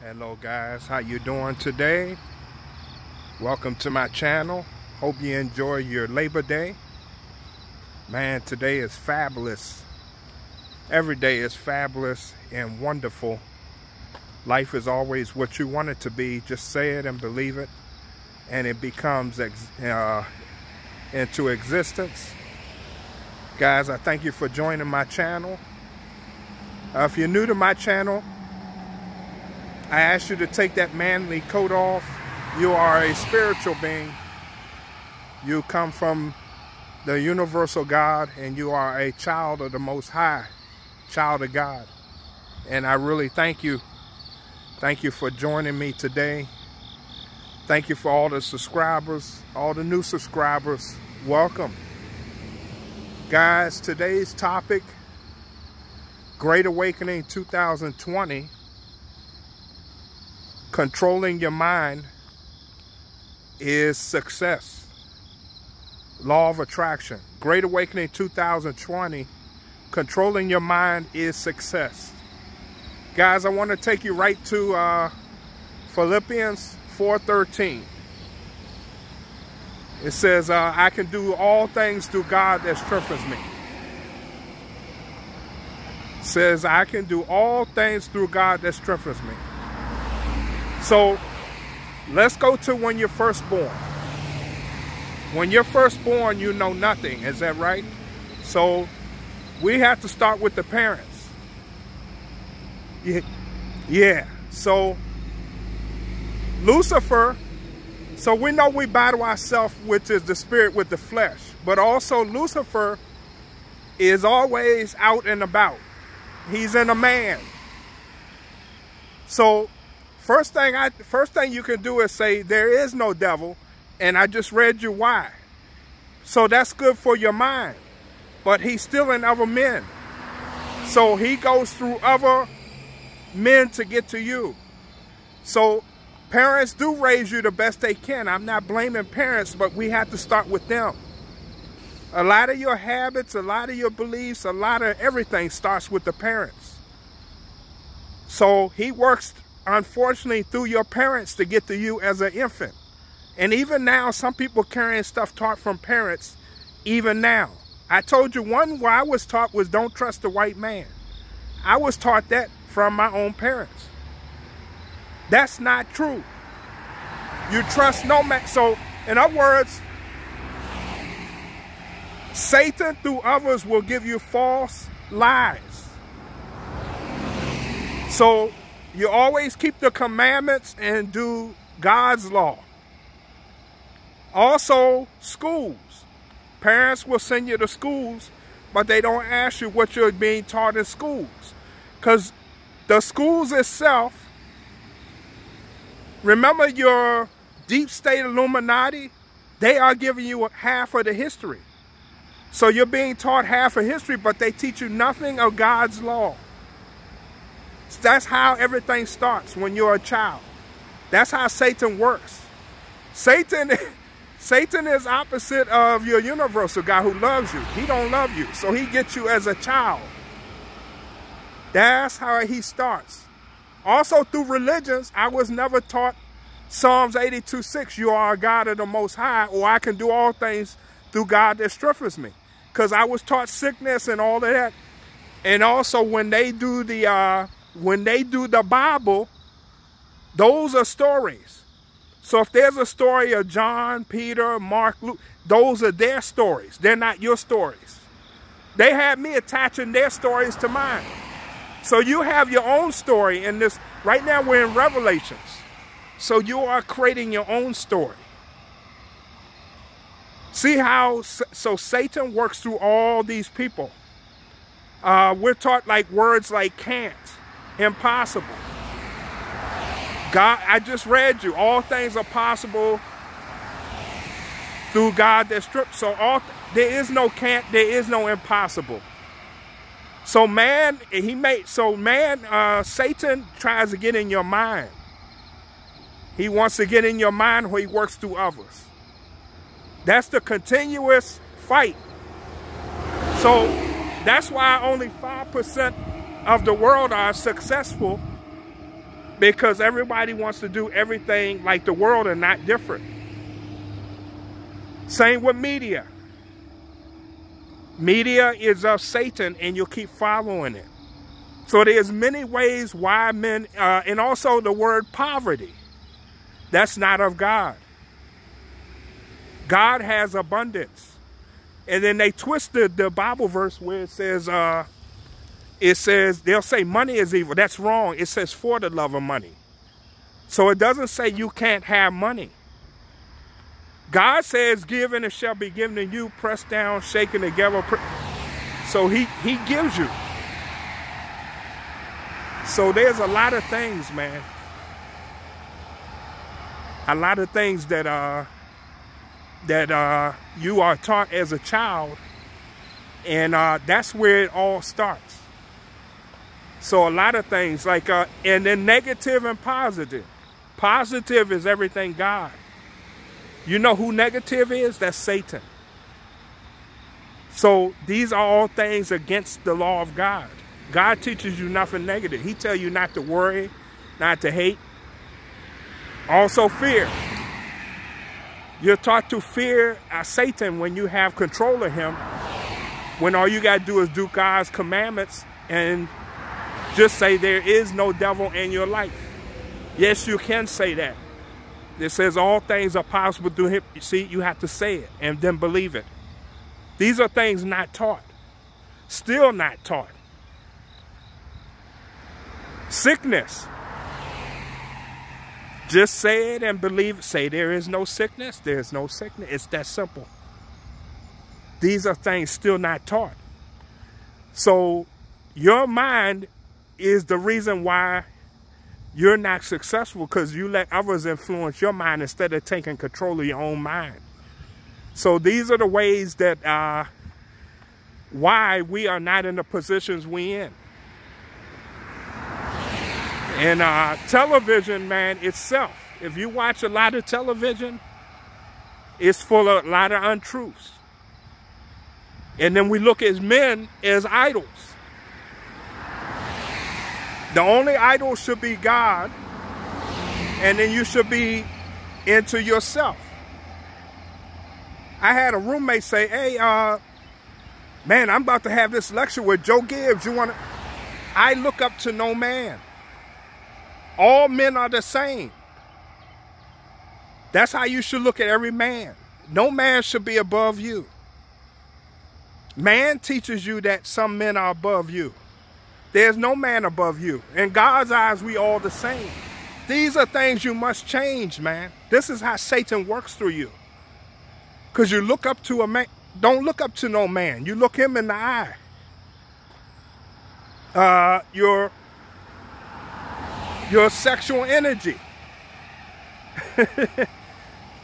Hello guys, how you doing today? Welcome to my channel. Hope you enjoy your Labor Day. Man, today is fabulous. Every day is fabulous and wonderful. Life is always what you want it to be. Just say it and believe it, and it becomes into existence. Guys, I thank you for joining my channel. If you're new to my channel, I ask you to take that manly coat off. You are a spiritual being. You come from the universal God, and you are a child of the Most High, child of God. And I really thank you. Thank you for joining me today. Thank you for all the subscribers, all the new subscribers. Welcome. Guys, today's topic, Great Awakening 2020. Controlling your mind is success. Law of attraction. Great Awakening 2020. Controlling your mind is success. Guys, I want to take you right to Philippians 4:13. It says, I can do all things through God that strengthens me. It says, I can do all things through God that strengthens me. So let's go to when you're first born. When you're first born, you know nothing. Is that right? So we have to start with the parents. Yeah. So Lucifer, so we know we battle ourselves, which is the spirit with the flesh. But also Lucifer is always out and about. He's in a man. So First thing you can do is say, there is no devil, and I just read you why. So that's good for your mind. But he's still in other men. So he goes through other men to get to you. So parents do raise you the best they can. I'm not blaming parents, but we have to start with them. A lot of your habits, a lot of your beliefs, a lot of everything starts with the parents. So he works, unfortunately, through your parents to get to you as an infant. And even now, some people carrying stuff taught from parents, even now. I told you one where I was taught was don't trust the white man. I was taught that from my own parents. That's not true. You trust no man. So, in other words, Satan through others will give you false lies. So you always keep the commandments and do God's law. Also, schools. Parents will send you to schools, but they don't ask you what you're being taught in schools. Because the schools itself, remember your deep state Illuminati? They are giving you half of the history. So you're being taught half of history, but they teach you nothing of God's law. That's how everything starts when you're a child. That's how Satan works. Satan is opposite of your universal God who loves you. He don't love you, so he gets you as a child. That's how he starts. Also through religions, I was never taught Psalms 82:6, you are a God of the Most High, or I can do all things through God that strengthens me. Because I was taught sickness and all of that. And also when they do the Bible, those are stories. So if there's a story of John, Peter, Mark, Luke, those are their stories. They're not your stories. They had me attaching their stories to mine. So you have your own story in this. Right now we're in Revelations. So you are creating your own story. See how, so Satan works through all these people. We're taught like words like can't, impossible. God, I just read you, all things are possible through God that strips. So there is no can't, there is no impossible. So Satan tries to get in your mind. He wants to get in your mind where he works through others. That's the continuous fight. So that's why only 5% of the world are successful because everybody wants to do everything like the world and not different. Same with media. Media is of Satan, and you'll keep following it. So there's many ways why men, and also the word poverty. That's not of God. God has abundance. And then they twisted the Bible verse where it says, they'll say money is evil. That's wrong. It says for the love of money. So it doesn't say you can't have money. God says, give and it shall be given to you, pressed down, shaken together. So he gives you. So there's a lot of things, man. A lot of things that you are taught as a child, and that's where it all starts. So a lot of things like, and then negative and positive. Positive is everything God. You know who negative is? That's Satan. So these are all things against the law of God. God teaches you nothing negative. He tells you not to worry, not to hate. Also fear. You're taught to fear Satan when you have control of him, when all you got to do is do God's commandments and just say there is no devil in your life. Yes, you can say that. It says all things are possible through him. You see, you have to say it and then believe it. These are things not taught. Still not taught. Sickness. Just say it and believe it. Say there is no sickness. There is no sickness. It's that simple. These are things still not taught. So your mind is the reason why you're not successful, because you let others influence your mind instead of taking control of your own mind. So these are the ways that why we are not in the positions we in. And television, man, itself, if you watch a lot of television, it's full of a lot of untruths. And then we look at men as idols. The only idol should be God, and then you should be into yourself. I had a roommate say, hey, man, I'm about to have this lecture with Joe Gibbs. You want to? I look up to no man. All men are the same. That's how you should look at every man. No man should be above you. Man teaches you that some men are above you. There's no man above you. In God's eyes, we all the same. These are things you must change, man. This is how Satan works through you. Because you look up to a man. Don't look up to no man. You look him in the eye. Your sexual energy.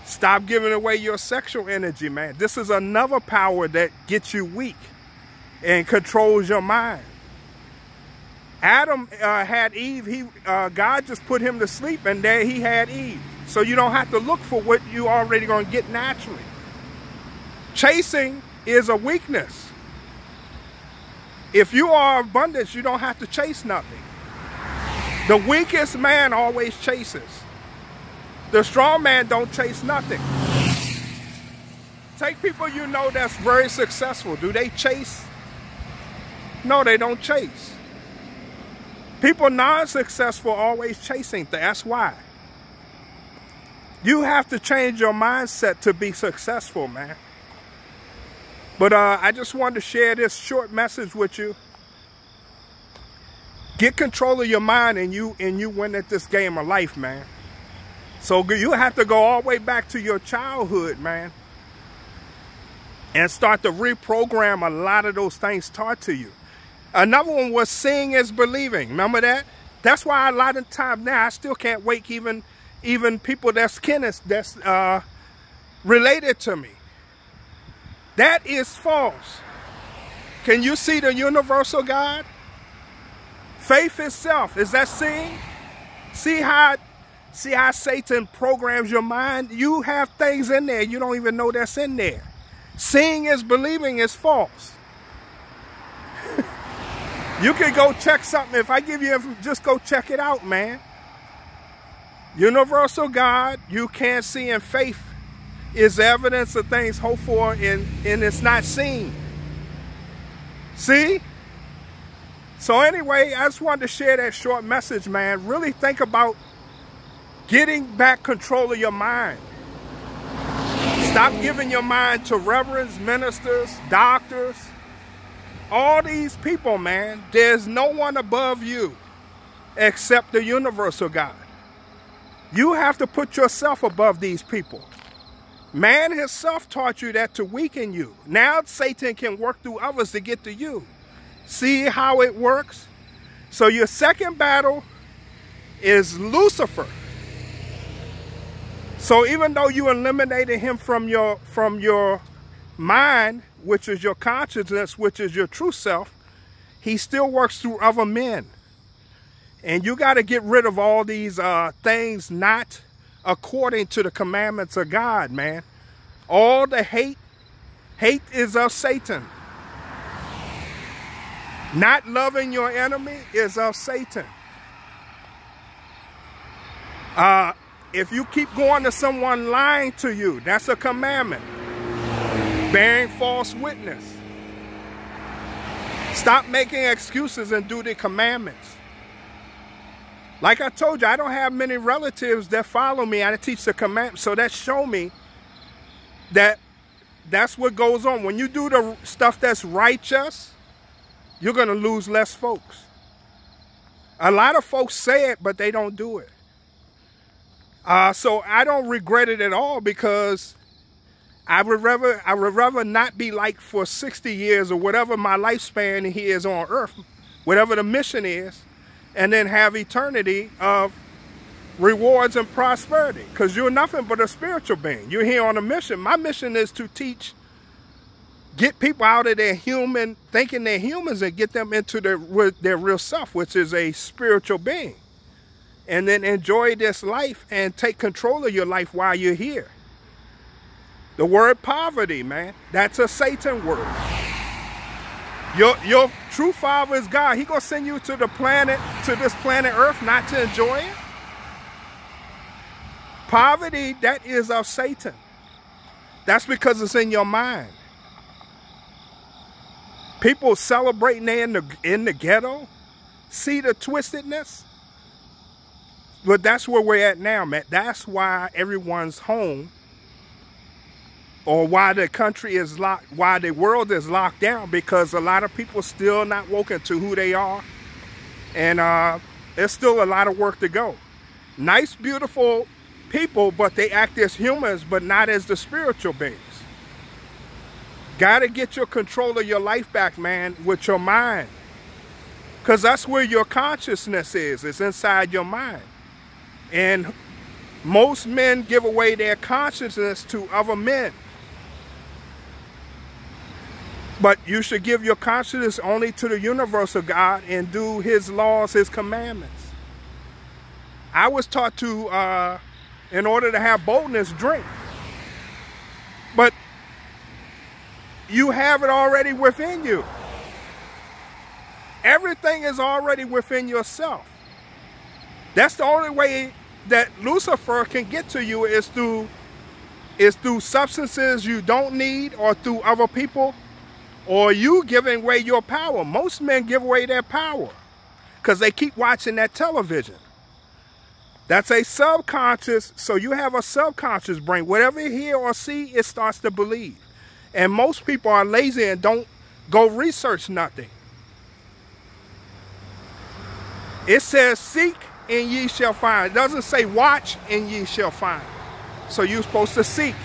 Stop giving away your sexual energy, man. This is another power that gets you weak and controls your mind. Adam had Eve. God just put him to sleep, and there he had Eve. So you don't have to look for what you already going to get naturally. Chasing is a weakness. If you are abundance, you don't have to chase nothing. The weakest man always chases. The strong man don't chase nothing. Take people you know that's very successful. Do they chase? No, they don't chase. People non-successful always chasing. That's why. You have to change your mindset to be successful, man. But I just wanted to share this short message with you. Get control of your mind, and you win at this game of life, man. So you have to go all the way back to your childhood, man, and start to reprogram a lot of those things taught to you. Another one was seeing is believing. Remember that? That's why a lot of times now I still can't wake even people that's related to me. That is false. Can you see the universal God? Faith itself, is that seeing? See how Satan programs your mind? You have things in there you don't even know that's in there. Seeing is believing is false. You can go check something. If I give you, just go check it out, man. Universal God you can't see, and faith is evidence of things hoped for and it's not seen. See? So anyway, I just wanted to share that short message, man. Really think about getting back control of your mind. Stop giving your mind to reverends, ministers, doctors, all these people, man. There's no one above you except the universal God. You have to put yourself above these people. Man himself taught you that to weaken you. Now Satan can work through others to get to you. See how it works? So your second battle is Lucifer. So even though you eliminated him from your mind, which is your consciousness, which is your true self, he still works through other men. And you got to get rid of all these things not according to the commandments of God, man. All the hate is of Satan. Not loving your enemy is of Satan. If you keep going to someone lying to you, that's a commandment. Bearing false witness. Stop making excuses and do the commandments. Like I told you, I don't have many relatives that follow me. I teach the commandments. So that show me that that's what goes on. When you do the stuff that's righteous, you're going to lose less folks. A lot of folks say it, but they don't do it. So I don't regret it at all, because I would rather not be like for 60 years or whatever my lifespan here is on earth, whatever the mission is, and then have eternity of rewards and prosperity, because you're nothing but a spiritual being. You're here on a mission. My mission is to teach, get people out of their human, thinking they're humans, and get them into their real self, which is a spiritual being. And then enjoy this life and take control of your life while you're here. The word poverty, man, that's a Satan word. Your true father is God. He gonna send you to the planet, to this planet Earth, not to enjoy it. Poverty, that is of Satan. That's because it's in your mind. People celebrating there in the ghetto. See the twistedness? But that's where we're at now, man. That's why everyone's home, or why the country is locked, why the world is locked down, because a lot of people still not woken to who they are. And there's still a lot of work to go. Nice, beautiful people, but they act as humans, but not as the spiritual beings. Got to get your control of your life back, man, with your mind. Because that's where your consciousness is. It's inside your mind. And most men give away their consciousness to other men. But you should give your consciousness only to the universal God and do his laws, his commandments. I was taught to, in order to have boldness, drink. But you have it already within you. Everything is already within yourself. That's the only way that Lucifer can get to you, is through substances you don't need, or through other people, or you giving away your power. Most men give away their power because they keep watching that television. That's a subconscious, so you have a subconscious brain. Whatever you hear or see, it starts to believe. And most people are lazy and don't go research nothing. It says, seek and ye shall find. It doesn't say watch and ye shall find. So you're supposed to seek.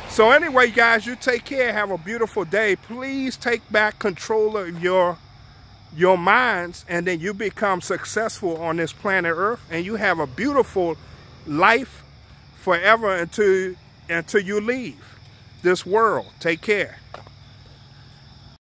So anyway, guys, you take care. Have a beautiful day. Please take back control of your minds, and then you become successful on this planet Earth, and you have a beautiful life forever until you leave this world. Take care.